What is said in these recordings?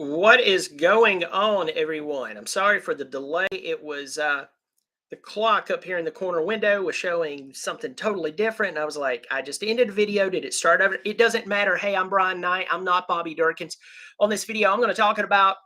What is going on, everyone? I'm sorry for the delay. It was the clock up here in the corner window was showing something totally different. And I was like, I just ended the video. Did it start over? It doesn't matter. Hey, I'm Brian Knight. I'm not Bobby Durkins. On this video, I'm going to talk about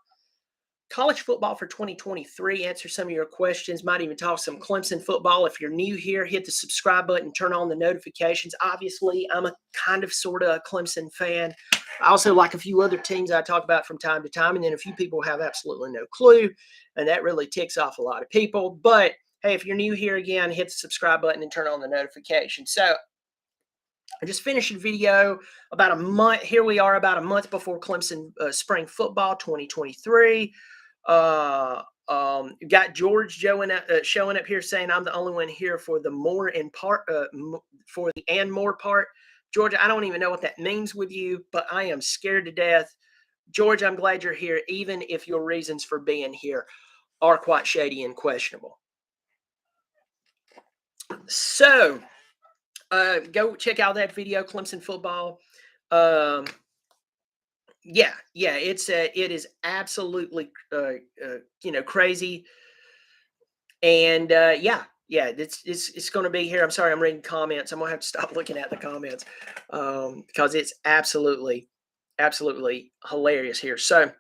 college football for 2023, answer some of your questions, might even talk some Clemson football. If you're new here, hit the subscribe button, turn on the notifications. Obviously, I'm a kind of sort of a Clemson fan. I also like a few other teams I talk about from time to time, and then a few people have absolutely no clue, and that really ticks off a lot of people. But hey, if you're new here again, hit the subscribe button and turn on the notifications. So I just finished a video about a month. Here we are about a month before Clemson spring football 2023. Got George showing up here saying I'm the only one here for the more in part for the and more part. George, I don't even know what that means with you, but I am scared to death. George, I'm glad you're here, even if your reasons for being here are quite shady and questionable. So go check out that video, Clemson football. Yeah, it is absolutely crazy, and it's going to be here. I'm sorry, I'm reading comments. I'm gonna have to stop looking at the comments because it's absolutely hilarious here. So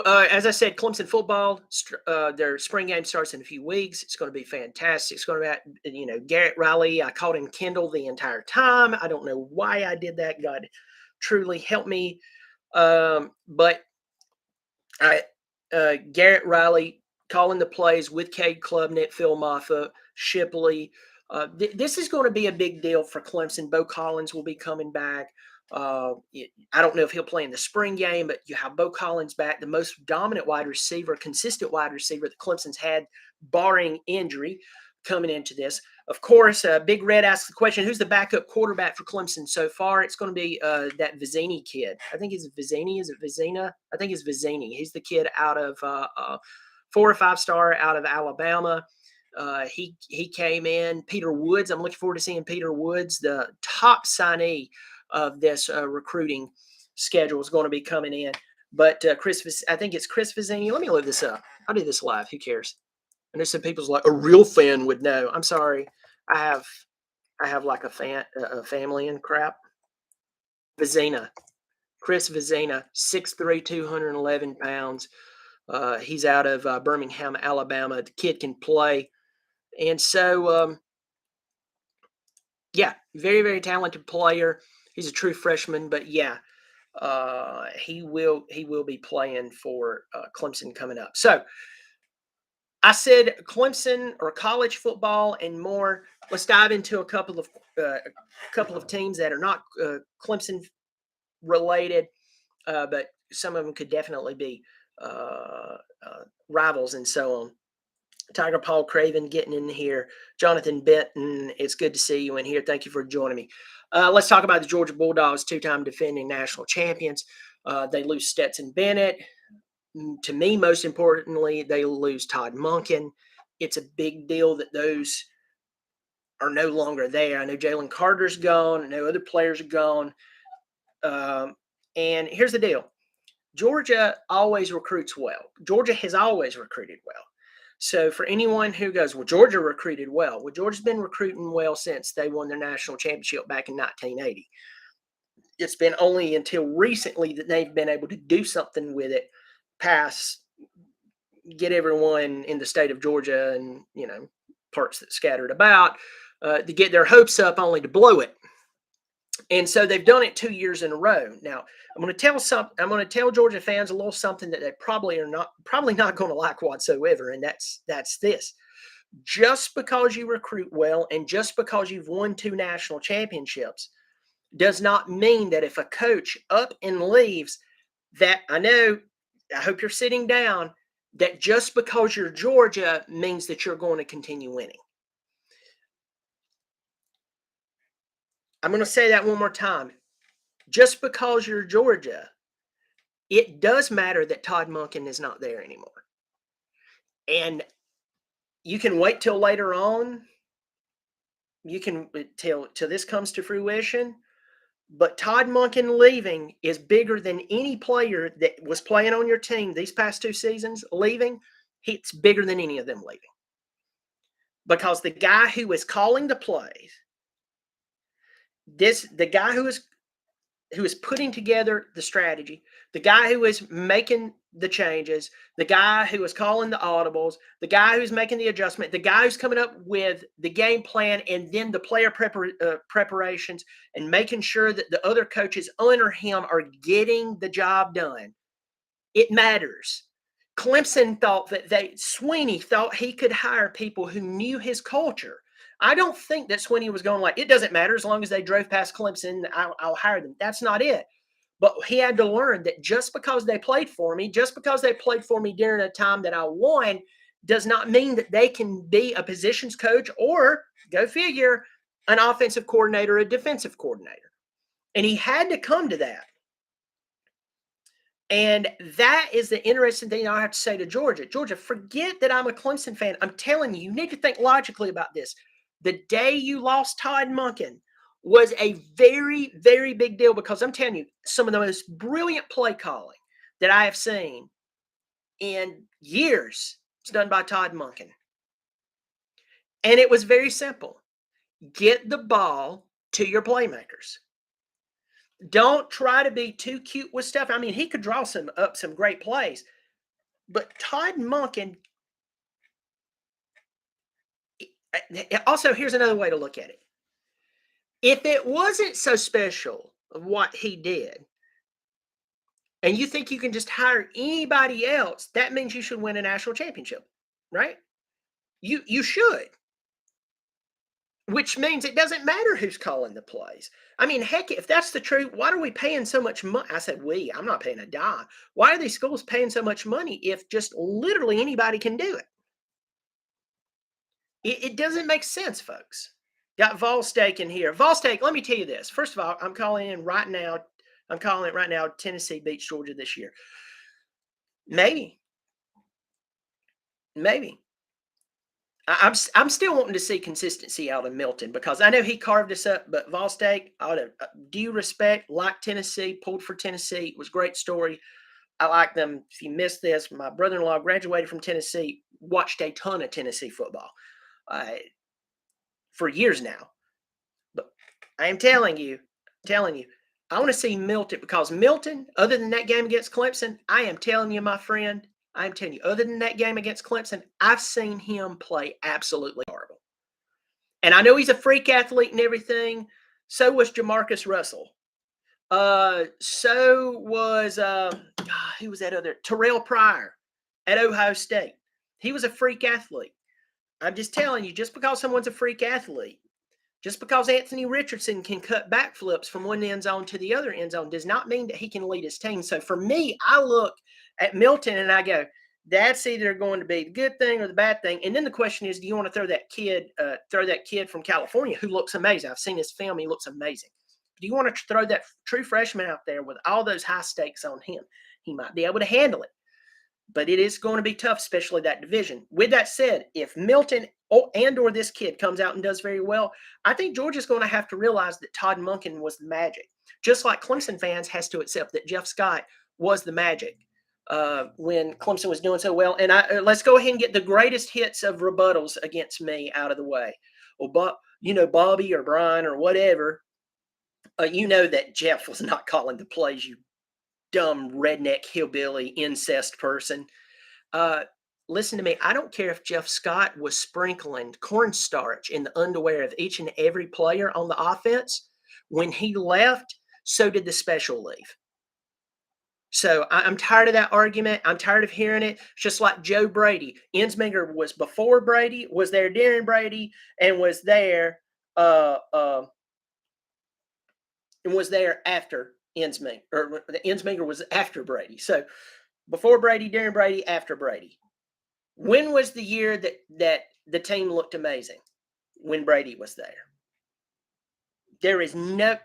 as I said, Clemson football, their spring game starts in a few weeks. It's going to be fantastic. It's going to be, Garrett Riley. I called him Kendall the entire time. I don't know why I did that. God truly help me. But Garrett Riley calling the plays with Cade Klubnik, Phil Maffa, Shipley. This is going to be a big deal for Clemson. Bo Collins will be coming back. I don't know if he'll play in the spring game, but you have Bo Collins back, the most dominant wide receiver, consistent wide receiver that Clemson's had, barring injury, coming into this. Of course, Big Red asks the question, who's the backup quarterback for Clemson so far? It's going to be that Vizzini kid. I think it's Vizzini. Is it Vizzina? I think it's Vizzini. He's the kid out of 4 or 5 star out of Alabama. He came in. Peter Woods. I'm looking forward to seeing Peter Woods, the top signee of this recruiting schedule, is going to be coming in. But I think it's Chris Vizzini. Let me look this up. I'll do this live. Who cares? I know some people's like, a real fan would know. I'm sorry. I have like a family and crap. Vizzina. Chris Vizzina, 6'3", 211 pounds. He's out of Birmingham, Alabama. The kid can play. And so, very, very talented player. He's a true freshman, but he will be playing for Clemson coming up. So I said Clemson or college football and more. Let's dive into a couple of teams that are not Clemson related, but some of them could definitely be rivals and so on. Tiger Paul Craven getting in here. Jonathan Benton, it's good to see you in here. Thank you for joining me. Let's talk about the Georgia Bulldogs, 2-time defending national champions. They lose Stetson Bennett. To me, most importantly, they lose Todd Monken. It's a big deal that those are no longer there. I know Jalen Carter's gone. I know other players are gone. And here's the deal. Georgia always recruits well. Georgia has always recruited well. So for anyone who goes, well, Georgia recruited well. Well, Georgia's been recruiting well since they won their national championship back in 1980. It's been only until recently that they've been able to do something with it, get everyone in the state of Georgia and, parts that scattered about to get their hopes up only to blow it. And so they've done it 2 years in a row. Now, I'm going to tell Georgia fans a little something that they probably not going to like whatsoever, and that's this. Just because you recruit well and just because you've won 2 national championships does not mean that if a coach up and leaves, that I hope you're sitting down, that just because you're Georgia means that you're going to continue winning. I'm going to say that one more time. Just because you're Georgia, it does matter that Todd Monken is not there anymore. And you can wait till later on. You can till this comes to fruition. But Todd Monken leaving is bigger than any player that was playing on your team these past 2 seasons leaving. It's bigger than any of them leaving. Because the guy who is calling the plays, the guy who is putting together the strategy, the guy who is making the changes, the guy who is calling the audibles, the guy who's making the adjustment, the guy who's coming up with the game plan and then the player preparations and making sure that the other coaches under him are getting the job done. It matters. Clemson thought Sweeney thought he could hire people who knew his culture. I don't think that Sweeney was going like, it doesn't matter as long as they drove past Clemson, I'll hire them. That's not it. But he had to learn that just because they played for me, just because they played for me during a time that I won, does not mean that they can be a positions coach or, go figure, an offensive coordinator, a defensive coordinator. And he had to come to that. And that is the interesting thing I have to say to Georgia. Georgia, forget that I'm a Clemson fan. I'm telling you, you need to think logically about this. The day you lost Todd Monken was a very, very big deal because I'm telling you, some of the most brilliant play calling that I have seen in years is done by Todd Monken. And it was very simple. Get the ball to your playmakers. Don't try to be too cute with stuff. I mean, he could draw some great plays. But Todd Monken, also, here's another way to look at it. If it wasn't so special of what he did, and you think you can just hire anybody else, that means you should win a national championship, right? You should. Which means it doesn't matter who's calling the plays. I mean, heck, if that's the truth, why are we paying so much money? I said I'm not paying a dime. Why are these schools paying so much money if just literally anybody can do it? It doesn't make sense, folks. Got Volsteak in here. Volsteak, let me tell you this. First of all, I'm calling it right now. Tennessee beats Georgia this year. Maybe. I'm still wanting to see consistency out of Milton because I know he carved us up, but Volsteak, due respect, like Tennessee, pulled for Tennessee. It was a great story. I like them. If you missed this, my brother-in-law graduated from Tennessee, watched a ton of Tennessee football for years now. But I am telling you, I want to see Milton because Milton, other than that game against Clemson, I am telling you, my friend, I'm telling you, other than that game against Clemson, I've seen him play absolutely horrible. And I know he's a freak athlete and everything. So was Jamarcus Russell. So was who was that other? Terrell Pryor at Ohio State. He was a freak athlete. I'm just telling you, just because someone's a freak athlete, just because Anthony Richardson can cut backflips from one end zone to the other end zone does not mean that he can lead his team. So for me, I look at Milton and I go, that's either going to be the good thing or the bad thing. And then the question is, do you want to throw that kid from California who looks amazing? I've seen his film. He looks amazing. Do you want to throw that true freshman out there with all those high stakes on him? He might be able to handle it, but it is going to be tough, especially that division. With that said, if Milton or this kid comes out and does very well, I think Georgia's going to have to realize that Todd Monken was the magic. Just like Clemson fans has to accept that Jeff Scott was the magic when Clemson was doing so well. And let's go ahead and get the greatest hits of rebuttals against me out of the way. Well, Bobby or Brian or whatever, you know that Jeff was not calling the plays, you dumb redneck hillbilly incest person. Listen to me. I don't care if Jeff Scott was sprinkling cornstarch in the underwear of each and every player on the offense. When he left, so did the special leave. So I'm tired of that argument. I'm tired of hearing it. It's just like Joe Brady. Ensminger was before Brady, was there during Brady, and was there after Ensminger. Or Ensminger was after Brady. So before Brady, during Brady, after Brady. When was the year that the team looked amazing? When Brady was there. There is nothing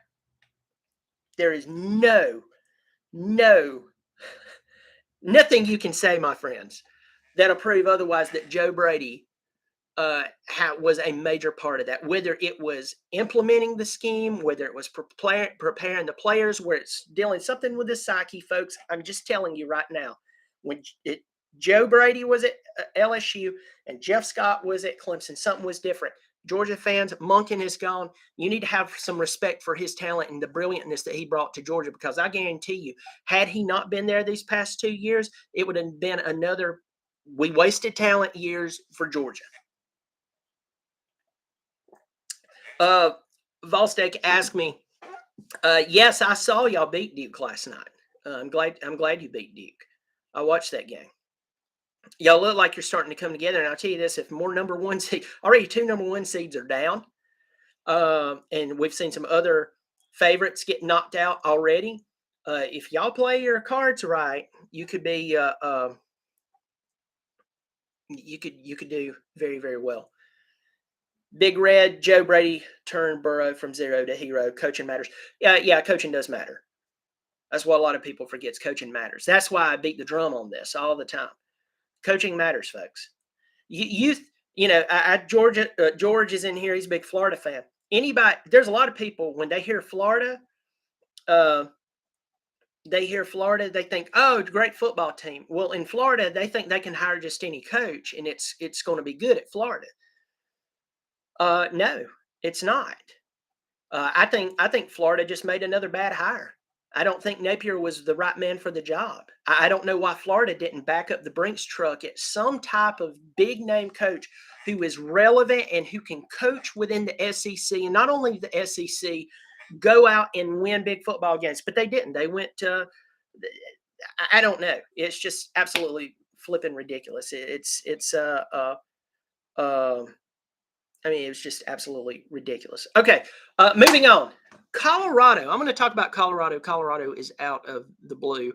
you can say, my friends, that'll prove otherwise that Joe Brady was a major part of that. Whether it was implementing the scheme, whether it was preparing the players, where it's dealing something with the psyche, folks. I'm just telling you right now, when Joe Brady was at LSU and Jeff Scott was at Clemson, something was different. Georgia fans, Monken is gone. You need to have some respect for his talent and the brilliantness that he brought to Georgia, because I guarantee you, had he not been there these past 2 years, it would have been another we wasted talent years for Georgia. Volstek asked me, yes, I saw y'all beat Duke last night. I'm glad you beat Duke. I watched that game. Y'all look like you're starting to come together. And I'll tell you this: if more number one seed, already 2 number 1 seeds are down, and we've seen some other favorites get knocked out already. If y'all play your cards right, you could be you could do very, very well. Big Red, Joe Brady turned Burrow from zero to hero. Coaching matters. Yeah, coaching does matter. That's what a lot of people forget. Coaching matters. That's why I beat the drum on this all the time. Coaching matters, folks. George is in here. He's a big Florida fan. There's a lot of people, when they hear Florida, they think, oh, great football team. Well, in Florida, they think they can hire just any coach, and it's going to be good at Florida. No, it's not. I think Florida just made another bad hire. I don't think Napier was the right man for the job. I don't know why Florida didn't back up the Brinks truck at some type of big name coach who is relevant and who can coach within the SEC, and not only the SEC, go out and win big football games. But they didn't. They went to, I don't know. It's just absolutely flipping ridiculous. I mean, it was just absolutely ridiculous. Okay, moving on. Colorado. I'm going to talk about Colorado. Colorado is out of the blue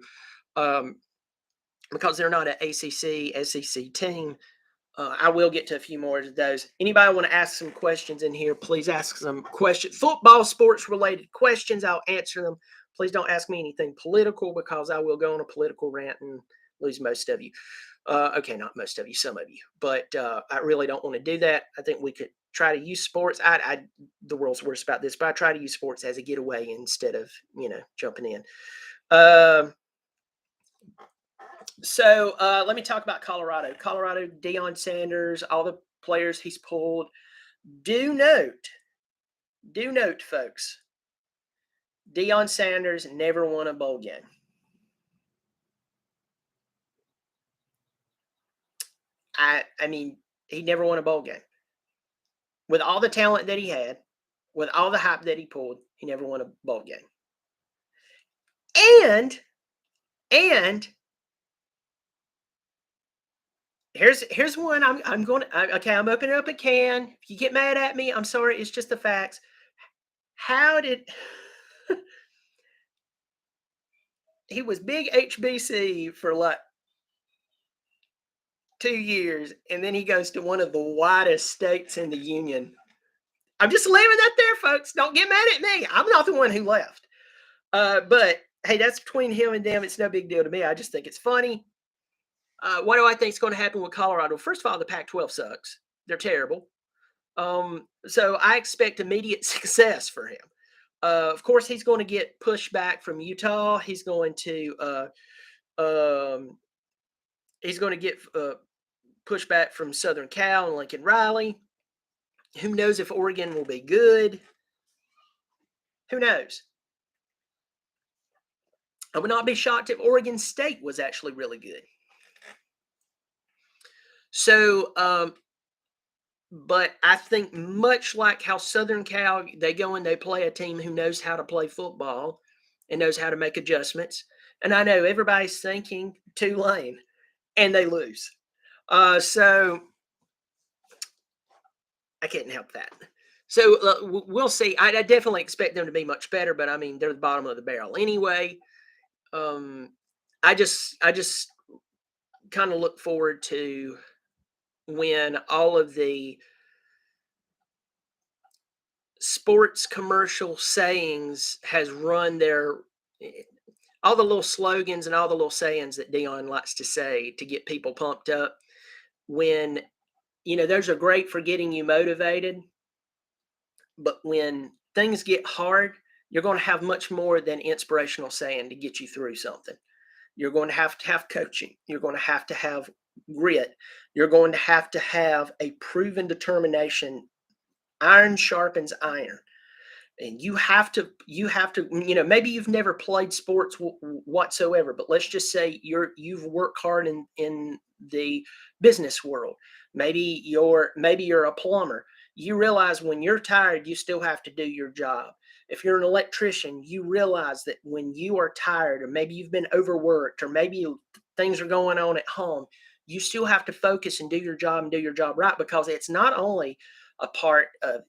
because they're not an ACC, SEC team. I will get to a few more of those. Anybody want to ask some questions in here, please ask some questions. Football, sports-related questions, I'll answer them. Please don't ask me anything political, because I will go on a political rant and lose most of you. Okay, not most of you, some of you. But I really don't want to do that. I think we could try to use sports. The world's worst about this, but I try to use sports as a getaway instead of, jumping in. So let me talk about Colorado. Colorado, Deion Sanders, all the players he's pulled. Do note, folks, Deion Sanders never won a bowl game. I mean, he never won a bowl game. With all the talent that he had, with all the hype that he pulled, he never won a bowl game. And here's one I'm going to, okay, I'm opening up a can. If you get mad at me, I'm sorry. It's just the facts. How did he was big HBC for like 2 years, and then he goes to one of the widest states in the union. I'm just leaving that there, folks. Don't get mad at me. I'm not the one who left. But hey, that's between him and them. It's no big deal to me. I just think it's funny. What do I think is going to happen with Colorado? First of all, the Pac-12 sucks. They're terrible. So I expect immediate success for him. Of course, he's going to get pushback from Utah. He's going to get pushback from Southern Cal and Lincoln Riley. Who knows if Oregon will be good? Who knows? I would not be shocked if Oregon State was actually really good. So, but I think much like how Southern Cal, they go and they play a team who knows how to play football and knows how to make adjustments. And I know everybody's thinking Tulane, and they lose. So I can't help that. So we'll see. I definitely expect them to be much better, but I mean, they're the bottom of the barrel anyway. I just kind of look forward to when all of the sports commercial sayings has run all the little slogans and all the little sayings that Deion likes to say to get people pumped up. When those are great for getting you motivated, but when things get hard, you're going to have much more than inspirational saying to get you through something. You're going to have coaching. You're going to have grit. You're going to have a proven determination. Iron sharpens iron. And maybe you've never played sports whatsoever, but let's just say you've worked hard in the business world. Maybe you're a plumber. You realize when you're tired, you still have to do your job. If you're an electrician, you realize that when you are tired, or maybe you've been overworked, or maybe things are going on at home, you still have to focus and do your job and do your job right, because it's not only a part of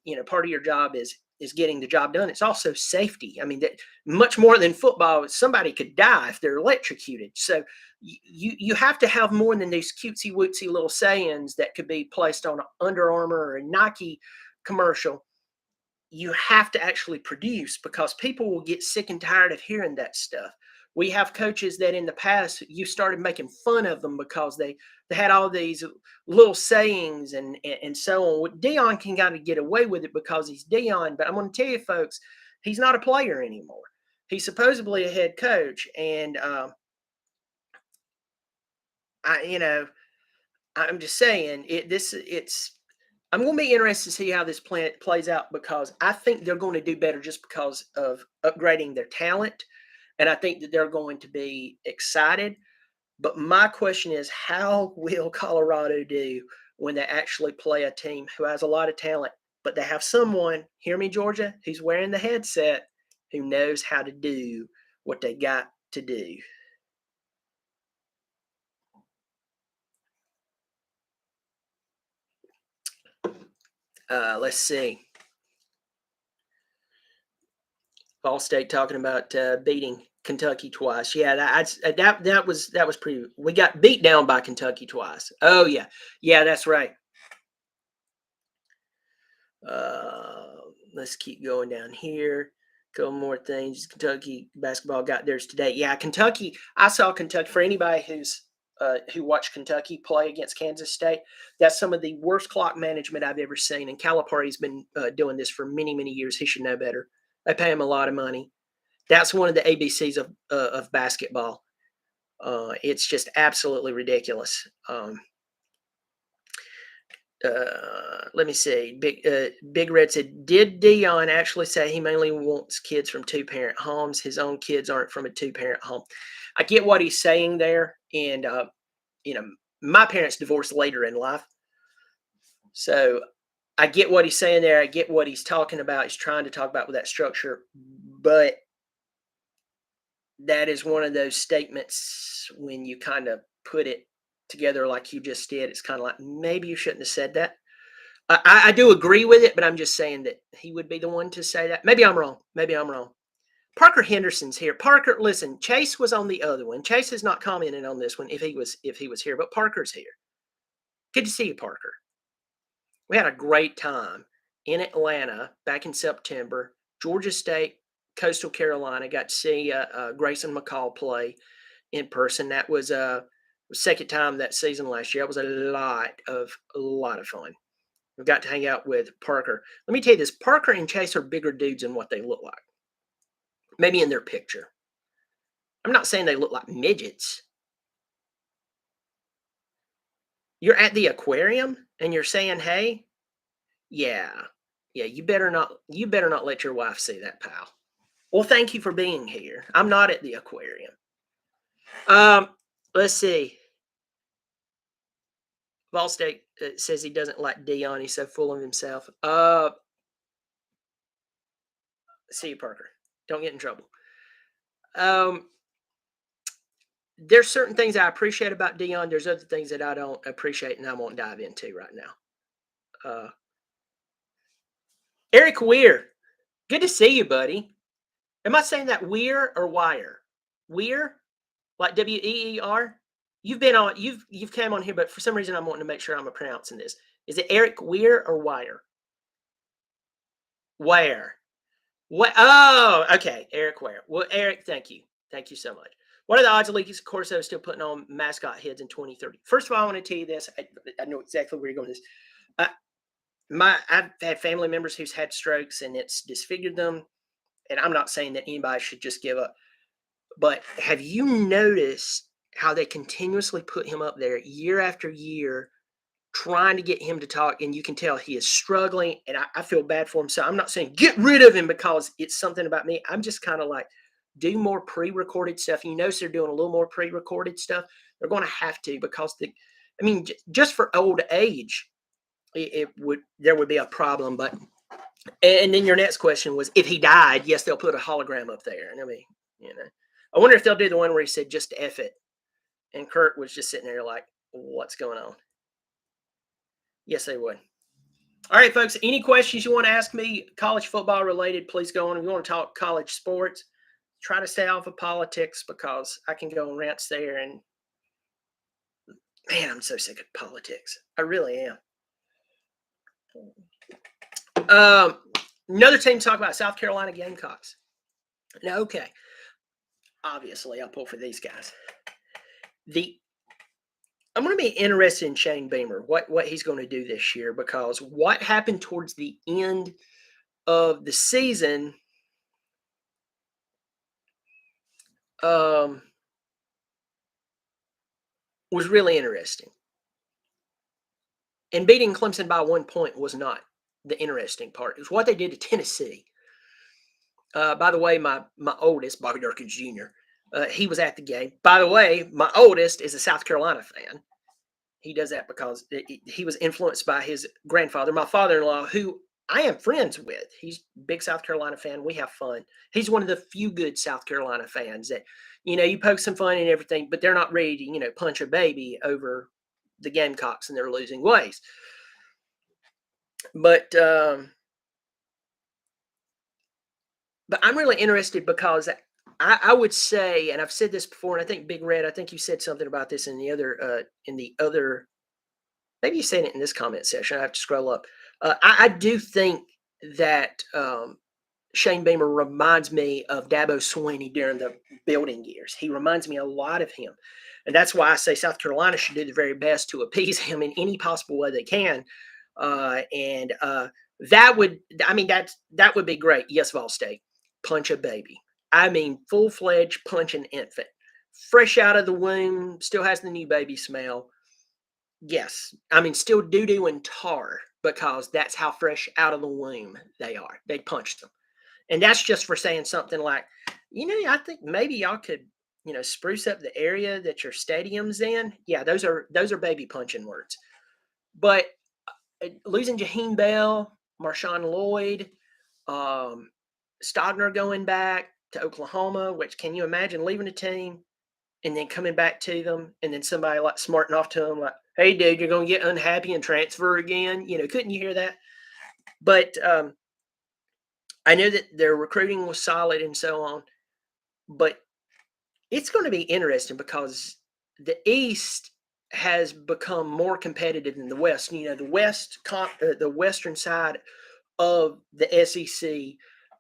your job is getting the job done. It's also safety. I mean, that much more than football, somebody could die if they're electrocuted. So you have to have more than these cutesy wootsy little sayings that could be placed on an Under Armour or a Nike commercial. You have to actually produce, because people will get sick and tired of hearing that stuff. We have coaches that in the past you started making fun of them because they had all these little sayings and so on. Dion can kind of get away with it because he's Dion, but I'm going to tell you, folks, he's not a player anymore. He's supposedly a head coach, and I'm just saying I'm going to be interested to see how this plays out, because I think they're going to do better just because of upgrading their talent. And I think that they're going to be excited. But my question is, how will Colorado do when they actually play a team who has a lot of talent, but they have someone, hear me, Georgia, who's wearing the headset, who knows how to do what they got to do? Let's see. Ball State talking about beating Kentucky twice. Yeah, that was pretty. We got beat down by Kentucky twice. Oh yeah, that's right. Let's keep going down here. Couple more things. Kentucky basketball got theirs today. Yeah, Kentucky. I saw Kentucky. For anybody who watched Kentucky play against Kansas State, that's some of the worst clock management I've ever seen. And Calipari's been doing this for many years. He should know better. They pay him a lot of money. That's one of the ABCs of basketball. It's just absolutely ridiculous. Let me see. Big Red said, did Dion actually say he mainly wants kids from two-parent homes? His own kids aren't from a two-parent home. I get what he's saying there. And, my parents divorced later in life. So I get what he's saying there. I get what he's talking about. He's trying to talk about with that structure. But that is one of those statements when you kind of put it together like you just did. It's kind of like, maybe you shouldn't have said that. I do agree with it, but I'm just saying that he would be the one to say that. Maybe I'm wrong. Parker Henderson's here. Parker, listen, Chase was on the other one. Chase is not commenting on this one if he was here, but Parker's here. Good to see you, Parker. We had a great time in Atlanta back in September. Georgia State, Coastal Carolina. Got to see Grayson McCall play in person. That was the second time that season last year. It was a lot of fun. We got to hang out with Parker. Let me tell you this: Parker and Chase are bigger dudes than what they look like. Maybe in their picture. I'm not saying they look like midgets. You're at the aquarium and you're saying, "Hey, yeah, you better not let your wife see that, pal." Well, thank you for being here. I'm not at the aquarium. Let's see. Ball State says he doesn't like Dion. He's so full of himself. See you, Parker. Don't get in trouble. There's certain things I appreciate about Dion. There's other things that I don't appreciate, and I won't dive into right now. Eric Weir, good to see you, buddy. Am I saying that Weir or Wire? Weir, like Weer? You've came on here, but for some reason I'm wanting to make sure I'm pronouncing this. Is it Eric Weir or Wire? Where? What? Oh, okay, Eric Ware. Well, Eric, thank you so much. What are the odds of Lucas Corso still putting on mascot heads in 2030? First of all, I want to tell you this. I know exactly where you're going with this. I, I've had family members who's had strokes and it's disfigured them. And I'm not saying that anybody should just give up. But have you noticed how they continuously put him up there year after year, trying to get him to talk? And you can tell he is struggling. And I feel bad for him. So I'm not saying get rid of him because it's something about me. I'm just kind of like, do more pre-recorded stuff. You notice they're doing a little more pre-recorded stuff. They're going to have to because just for old age, there would be a problem. But and then your next question was if he died, yes, they'll put a hologram up there. And I mean, I wonder if they'll do the one where he said just F it. And Kurt was just sitting there like, what's going on? Yes, they would. All right, folks, any questions you want to ask me, college football related, please go on. If you want to talk college sports, try to stay off of politics because I can go on rants there. And man, I'm so sick of politics. I really am. Another team talk about South Carolina Gamecocks. Now, okay, obviously I'll pull for these guys. I'm going to be interested in Shane Beamer, what he's going to do this year, because what happened towards the end of the season was really interesting. And beating Clemson by 1 point was not the interesting part. It was what they did to Tennessee. By the way, my oldest, Bobby Durkins Jr., he was at the game. By the way, my oldest is a South Carolina fan. He does that because he was influenced by his grandfather, my father-in-law, who I am friends with. He's a big South Carolina fan. We have fun. He's one of the few good South Carolina fans that, you poke some fun and everything, but they're not ready to, punch a baby over the Gamecocks and their losing ways. But I'm really interested because I would say, and I've said this before, and I think Big Red, I think you said something about this in the other, maybe you said it in this comment section. I have to scroll up. I do think that Shane Beamer reminds me of Dabo Swinney during the building years. He reminds me a lot of him. And that's why I say South Carolina should do the very best to appease him in any possible way they can. That would be great. Yes, Vol State, punch a baby. I mean, full-fledged punch an infant. Fresh out of the womb, still has the new baby smell. Yes. I mean, still doo-doo and tar because that's how fresh out of the womb they are. They punched them. And that's just for saying something like, I think maybe y'all could, spruce up the area that your stadium's in. Yeah, those are baby punching words. But losing Jaheim Bell, Marshawn Lloyd, Stogner going back to Oklahoma, which can you imagine leaving a team and then coming back to them and then somebody like smarting off to them like, hey, dude, you're going to get unhappy and transfer again. Couldn't you hear that? But I know that their recruiting was solid and so on. But it's going to be interesting because the East has become more competitive than the West. The Western side of the SEC,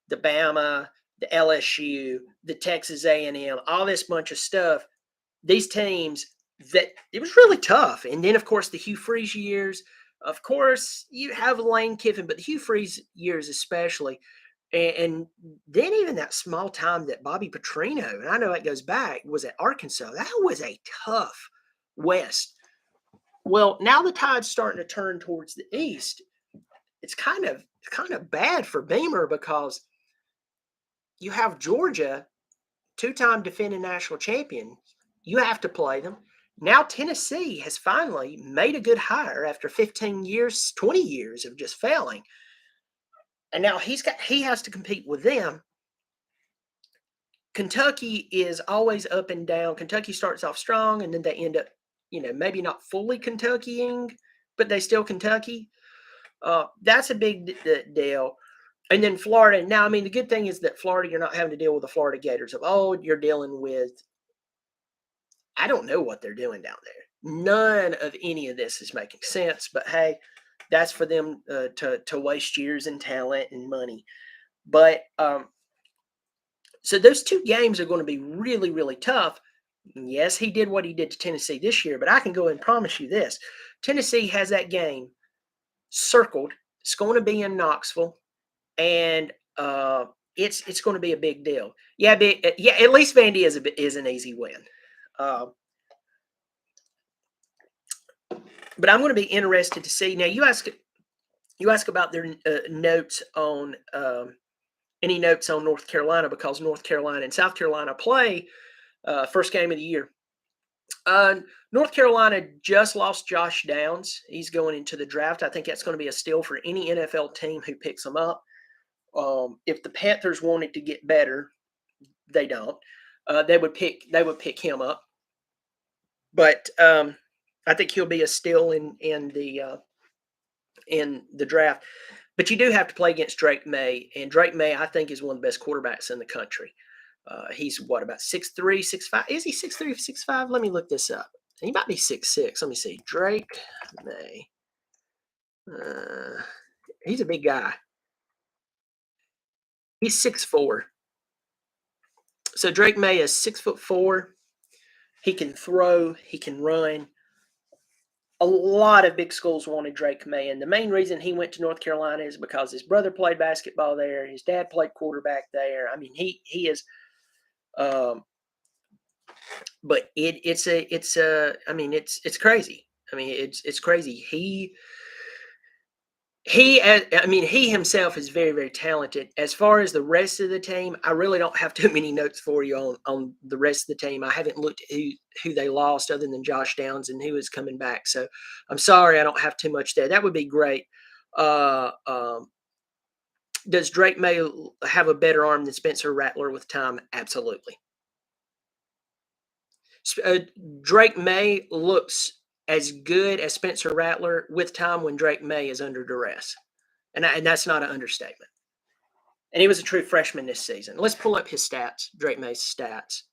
the Bama, the LSU, the Texas A&M, all this bunch of stuff, these teams that it was really tough. And then, of course, the Hugh Freeze years. Of course, you have Lane Kiffin, but the Hugh Freeze years especially. And then even that small time that Bobby Petrino, and I know it goes back, was at Arkansas. That was a tough West. Well, now the tide's starting to turn towards the East. It's kind of bad for Beamer because you have Georgia, two-time defending national champion. You have to play them. Now Tennessee has finally made a good hire after 15 years, 20 years of just failing. And now he has to compete with them. Kentucky is always up and down. Kentucky starts off strong, and then they end up, maybe not fully Kentuckying, but they still Kentucky. That's a big deal. And then Florida. Now, I mean, the good thing is that Florida, you're not having to deal with the Florida Gators of old. You're dealing with, I don't know what they're doing down there. None of any of this is making sense. But hey, that's for them to waste years and talent and money. But so those two games are going to be really, really tough. Yes, he did what he did to Tennessee this year, but I can go and promise you this. Tennessee has that game circled. It's going to be in Knoxville, and it's going to be a big deal. Yeah, yeah. At least Vandy is an easy win. Uh, but I'm going to be interested to see. Now, you ask about their notes on any notes on North Carolina, because North Carolina and South Carolina play first game of the year. North Carolina just lost Josh Downs. He's going into the draft. I think that's going to be a steal for any NFL team who picks him up. If the Panthers wanted to get better, they don't. They would pick him up. But I think he'll be a steal in the draft. But you do have to play against Drake May, and Drake May, I think, is one of the best quarterbacks in the country. He's what, about 6'3", 6'5"? Is he 6'3", 6'5"? Let me look this up. He might be 6'6". Let me see. Drake May. He's a big guy. He's 6'4". So Drake May is 6'4". He can throw. He can run. A lot of big schools wanted Drake May, and the main reason he went to North Carolina is because his brother played basketball there. His dad played quarterback there. I mean, he is. But it's crazy. I mean, it's crazy. He himself is very, very talented. As far as the rest of the team, I really don't have too many notes for you on the rest of the team. I haven't looked at who they lost other than Josh Downs and who is coming back. So I'm sorry I don't have too much there. That would be great. Does Drake May have a better arm than Spencer Rattler with time? Absolutely. Drake May looks as good as Spencer Rattler with time when Drake May is under duress. And that's not an understatement. And he was a true freshman this season. Let's pull up his stats, Drake May's stats.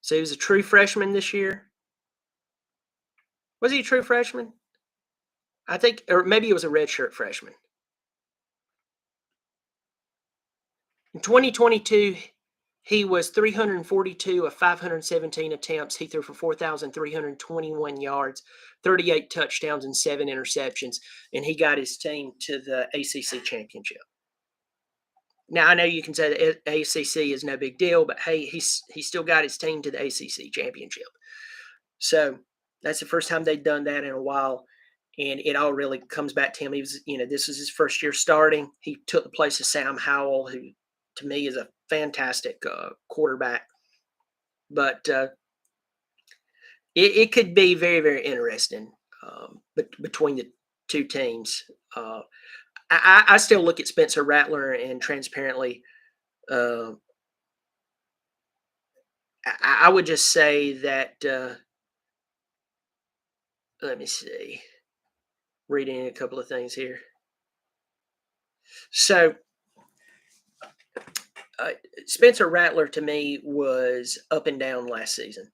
So he was a true freshman this year. Was he a true freshman? I think, or maybe he was a redshirt freshman. In 2022, he was 342 of 517 attempts. He threw for 4,321 yards, 38 touchdowns, and 7 interceptions, and he got his team to the ACC championship. Now, I know you can say the ACC is no big deal, but hey, he still got his team to the ACC championship. So that's the first time they've done that in a while, and it all really comes back to him. He was, this was his first year starting. He took the place of Sam Howell, who to me is a fantastic quarterback. But it could be very, very interesting between the two teams. I still look at Spencer Rattler, and transparently, I would just say that, let me see, reading a couple of things here. So Spencer Rattler to me was up and down last season.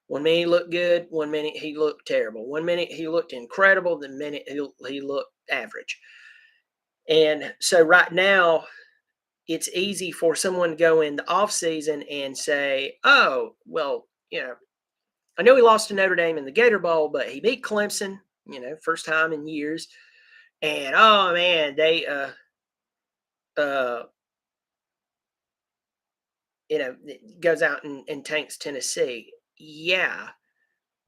One minute he looked good, one minute he looked terrible. One minute he looked incredible, the minute he looked average. And so right now, it's easy for someone to go in the offseason and say, oh, well, I know he lost to Notre Dame in the Gator Bowl, but he beat Clemson, first time in years. And, oh, man, they goes out and tanks Tennessee. Yeah.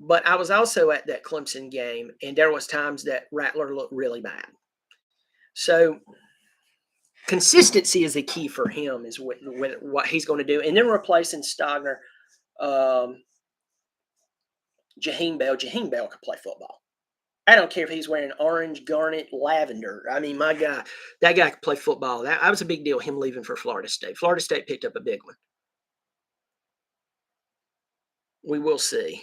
But I was also at that Clemson game, and there was times that Rattler looked really bad. So consistency is the key for him, is what he's going to do. And then replacing Stogner, Jaheim Bell. Jaheim Bell can play football. I don't care if he's wearing orange, garnet, lavender. I mean, my guy, that guy can play football. That was a big deal, him leaving for Florida State. Florida State picked up a big one. We will see.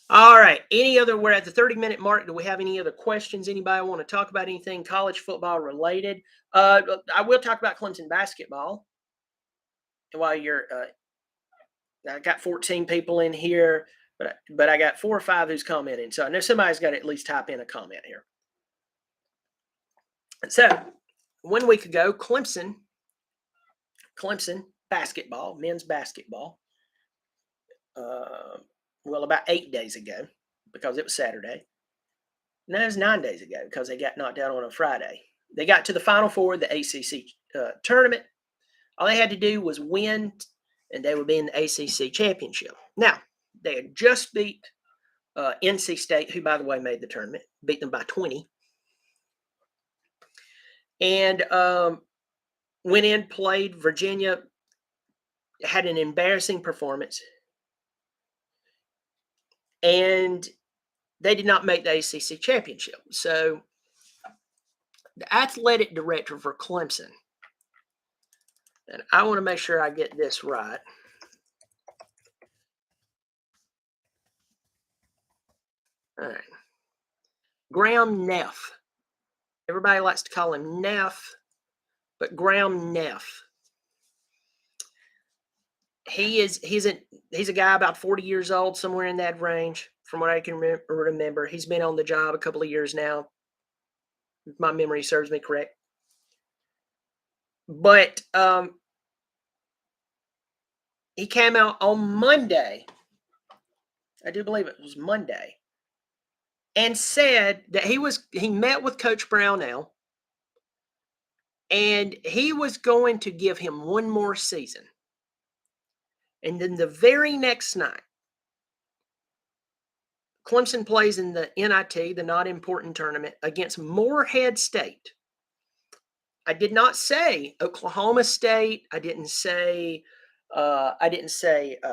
All right. We're at the 30-minute mark. Do we have any other questions? Anybody want to talk about anything college football related? I will talk about Clemson basketball. While I got 14 people in here, but I got 4 or 5 who's commenting. So I know somebody's got to at least type in a comment here. So 1 week ago, Clemson basketball, men's basketball, about 8 days ago, because it was Saturday, No, it was 9 days ago because they got knocked out on a Friday. They got to the Final Four of the ACC tournament. All they had to do was win, and they would be in the ACC championship. Now, they had just beat NC State, who, by the way, made the tournament, beat them by 20. And went in, played Virginia, had an embarrassing performance. And they did not make the ACC championship. So the athletic director for Clemson, and I want to make sure I get this right. All right. Graham Neff. Everybody likes to call him Neff, but Graham Neff. He's a guy about 40 years old, somewhere in that range, from what I can remember. He's been on the job a couple of years now, if my memory serves me correct. But he came out on Monday. I do believe it was Monday, and said that he met with Coach Brownell, and he was going to give him one more season. And then the very next night, Clemson plays in the NIT, the not important tournament, against Morehead State. I did not say Oklahoma State. I didn't say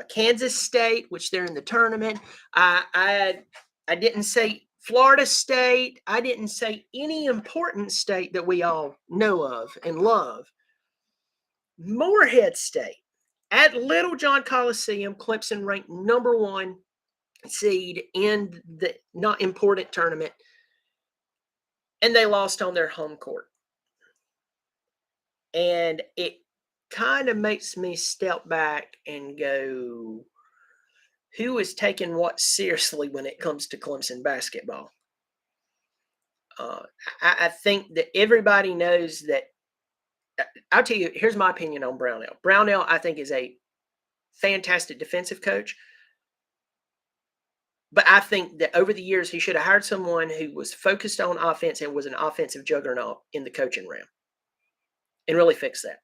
Kansas State, which they're in the tournament. I didn't say Florida State. I didn't say any important state that we all know of and love. Morehead State at Little John Coliseum. Clemson ranked number 1 seed in the not important tournament, and they lost on their home court. And it kind of makes me step back and go, who is taking what seriously when it comes to Clemson basketball? I think that everybody knows that. I'll tell you, here's my opinion on Brownell. Brownell, I think, is a fantastic defensive coach. But I think that over the years, he should have hired someone who was focused on offense and was an offensive juggernaut in the coaching realm and really fix that.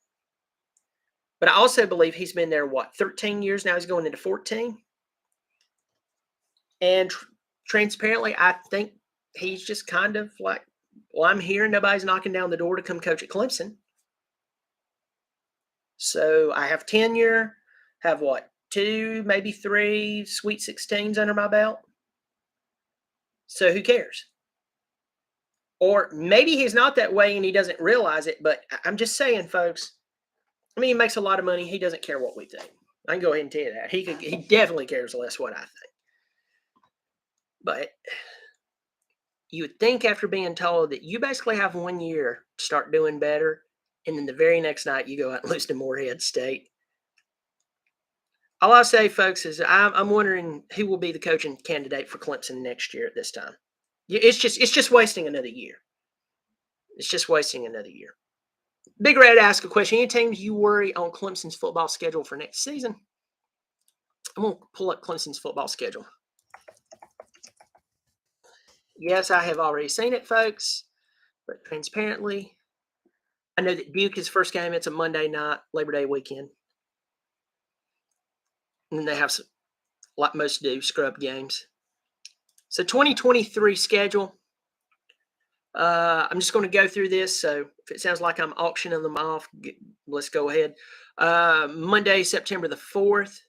But I also believe he's been there, 13 years now? He's going into 14. And transparently, I think he's just kind of like, well, I'm here. Nobody's knocking down the door to come coach at Clemson. So I have tenure, have 2, maybe 3 Sweet 16s under my belt. So who cares? Or maybe he's not that way and he doesn't realize it, but I'm just saying, folks, I mean, he makes a lot of money. He doesn't care what we think. I can go ahead and tell you that. He definitely cares less what I think. But you would think after being told that you basically have 1 year to start doing better, and then the very next night you go out and lose to Morehead State. All I say, folks, is I'm wondering who will be the coaching candidate for Clemson next year at this time. It's just wasting another year. It's just wasting another year. Big Red asked a question. Any teams you worry on Clemson's football schedule for next season? I'm going to pull up Clemson's football schedule. Yes, I have already seen it, folks. But transparently, I know that Duke is first game. It's a Monday night, Labor Day weekend. And they have, some, like most do, scrub games. So 2023 schedule. I'm just going to go through this. So if it sounds like I'm auctioning them off, let's go ahead. Monday, September the 4th,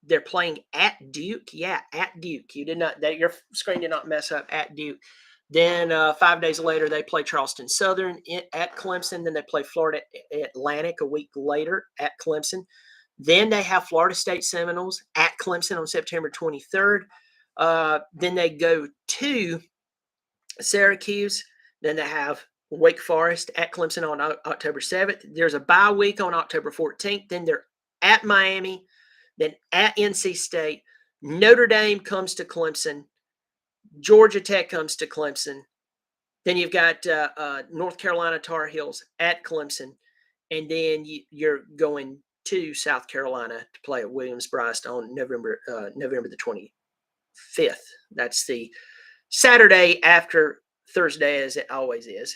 they're playing at Duke. Yeah, at Duke. Your screen did not mess up. At Duke. Then 5 days later, they play Charleston Southern at Clemson. Then they play Florida Atlantic a week later at Clemson. Then they have Florida State Seminoles at Clemson on September 23rd. Then they go to Syracuse. Then they have Wake Forest at Clemson on October 7th. There's a bye week on October 14th. Then they're at Miami. Then at NC State. Notre Dame comes to Clemson. Georgia Tech comes to Clemson. Then you've got North Carolina Tar Heels at Clemson. And then you're going to South Carolina to play at Williams-Brice on November the 25th. That's the Saturday after Thursday, as it always is.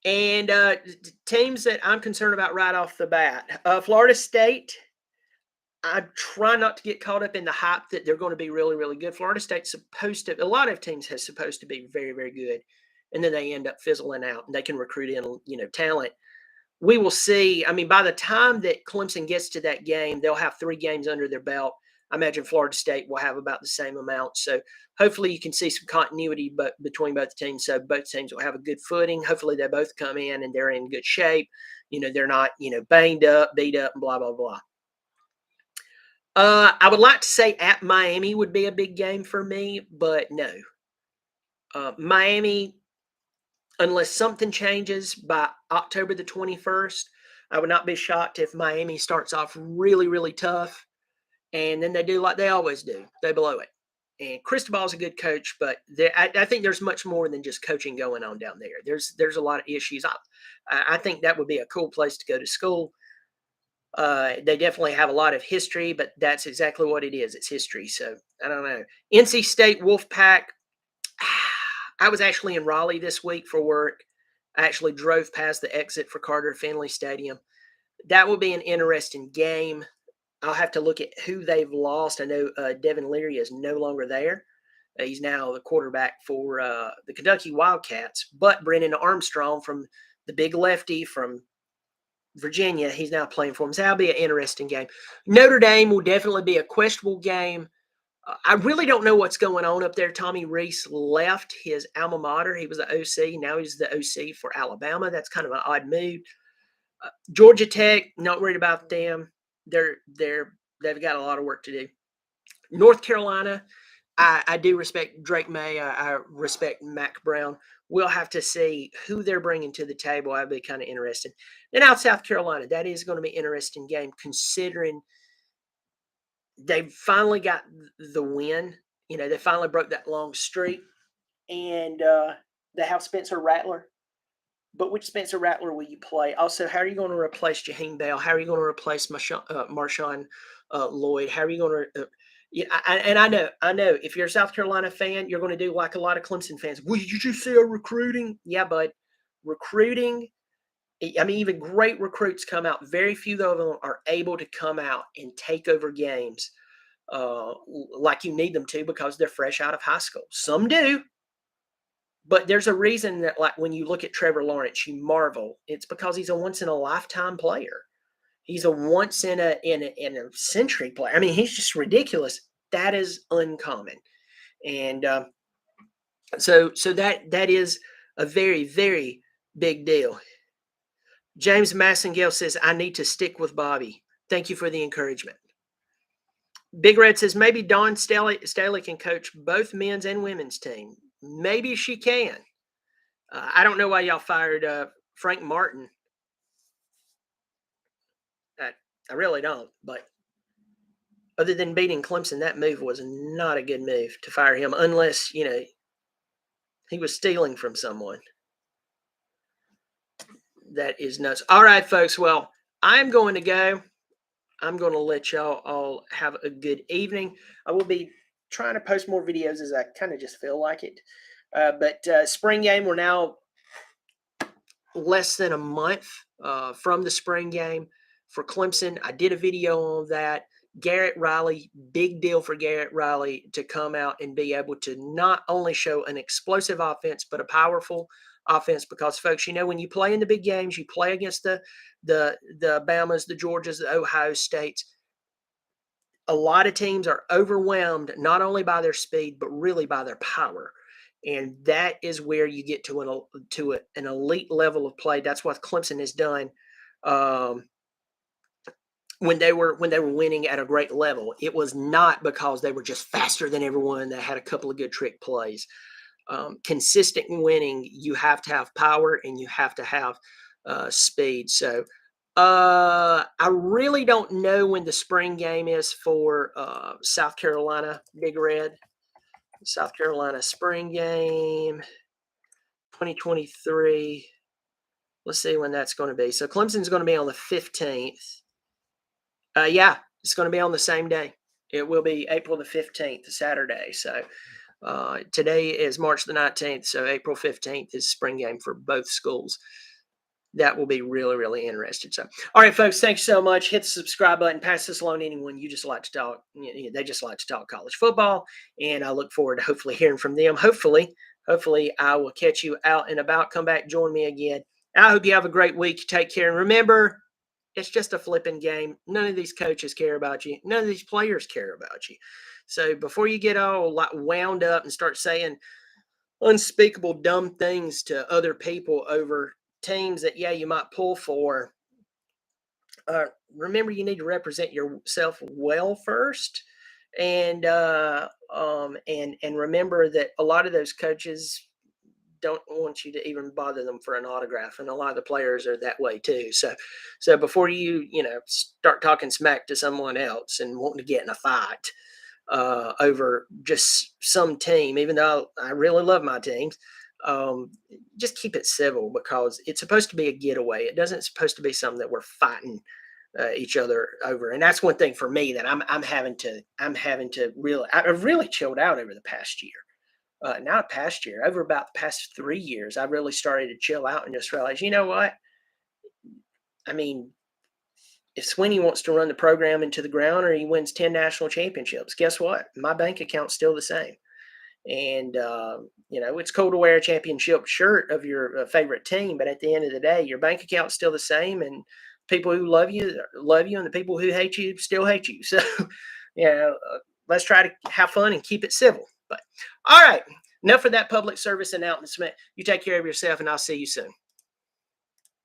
And teams that I'm concerned about right off the bat, Florida State. I try not to get caught up in the hype that they're going to be really, really good. Florida State's supposed to. A lot of teams have supposed to be very, very good, and then they end up fizzling out, and they can recruit in, talent. We will see. I mean, by the time that Clemson gets to that game, they'll have 3 games under their belt. I imagine Florida State will have about the same amount. So hopefully you can see some continuity between both teams. So both teams will have a good footing. Hopefully they both come in and they're in good shape. They're not, banged up, beat up, and blah, blah, blah. I would like to say at Miami would be a big game for me, but no. Miami, unless something changes by October the 21st, I would not be shocked if Miami starts off really, really tough, and then they do like they always do. They blow it. And Cristobal's a good coach, but I think there's much more than just coaching going on down there. There's a lot of issues. I think that would be a cool place to go to school. They definitely have a lot of history, but that's exactly what it is. It's history. So I don't know. NC State Wolfpack. I was actually in Raleigh this week for work. I actually drove past the exit for Carter Finley Stadium. That will be an interesting game. I'll have to look at who they've lost. I know Devin Leary is no longer there. He's now the quarterback for the Kentucky Wildcats. But Brennan Armstrong, from the big lefty from Virginia, he's now playing for them. So that'll be an interesting game. Notre Dame will definitely be a questionable game. I really don't know what's going on up there. Tommy Rees left his alma mater. He was the OC. Now he's the OC for Alabama. That's kind of an odd move. Georgia Tech, not worried about them. They've got a lot of work to do. North Carolina, I do respect Drake May. I respect Mac Brown. We'll have to see who they're bringing to the table. I'd be kind of interested. Then out South Carolina, that is going to be an interesting game considering they finally got the win. They finally broke that long streak. And they have Spencer Rattler. But which Spencer Rattler will you play? Also, how are you going to replace Jaheim Bell? How are you going to replace Marshawn Lloyd? How are you going to I know. If you're a South Carolina fan, you're going to do like a lot of Clemson fans. Well, did you just say recruiting? Yeah, but recruiting, I mean, even great recruits come out. Very few of them are able to come out and take over games like you need them to because they're fresh out of high school. Some do. But there's a reason that, like, when you look at Trevor Lawrence, you marvel. It's because he's a once-in-a-lifetime player. He's a once-in-a-century player. I mean, he's just ridiculous. That is uncommon. And so that is a very, very big deal. James Massengale says, I need to stick with Bobby. Thank you for the encouragement. Big Red says, maybe Dawn Staley can coach both men's and women's team. Maybe she can. I don't know why y'all fired Frank Martin. I really don't. But other than beating Clemson, that move was not a good move to fire him unless, he was stealing from someone. That is nuts. All right, folks. Well, I'm going to go. I'm going to let y'all all have a good evening. I will be trying to post more videos as I kind of just feel like it. But spring game, we're now less than a month from the spring game for Clemson. I did a video on that. Garrett Riley, big deal for Garrett Riley to come out and be able to not only show an explosive offense, but a powerful offense. Because, folks, when you play in the big games, you play against the Alabama's, the Georgias, the Ohio States. A lot of teams are overwhelmed not only by their speed, but really by their power. And that is where you get to an elite level of play. That's what Clemson has done when they were winning at a great level. It was not because they were just faster than everyone. They had a couple of good trick plays. Consistent winning, you have to have power and you have to have speed. So I really don't know when the spring game is for South Carolina, Big Red. South Carolina spring game 2023. Let's see when that's going to be. So Clemson's going to be on the 15th. Yeah, it's going to be on the same day. It will be April the 15th, Saturday. So today is March the 19th. So April 15th is spring game for both schools. That will be really, really interesting. So, all right, folks, thanks so much. Hit the subscribe button. Pass this along to anyone you just like to talk. They just like to talk college football, and I look forward to hopefully hearing from them. Hopefully, I will catch you out and about. Come back, join me again. I hope you have a great week. Take care, and remember, it's just a flipping game. None of these coaches care about you. None of these players care about you. So before you get all like wound up and start saying unspeakable dumb things to other people over teams that you might pull for, remember you need to represent yourself well first, and remember that a lot of those coaches don't want you to even bother them for an autograph, and a lot of the players are that way too. So before you start talking smack to someone else and wanting to get in a fight over just some team, even though I really love my teams, just keep it civil, because it's supposed to be a getaway. It doesn't supposed to be something that we're fighting each other over. And that's one thing for me that I'm having to really, I've really chilled out over the past year. Not past year, over about the past 3 years, I really started to chill out and just realize, you know what? I mean, if Sweeney wants to run the program into the ground, or he wins 10 national championships, guess what? My bank account's still the same. And, it's cool to wear a championship shirt of your favorite team, but at the end of the day, your bank account's still the same. And people who love you, and the people who hate you still hate you. So, let's try to have fun and keep it civil. But all right, enough of that public service announcement. You take care of yourself, and I'll see you soon.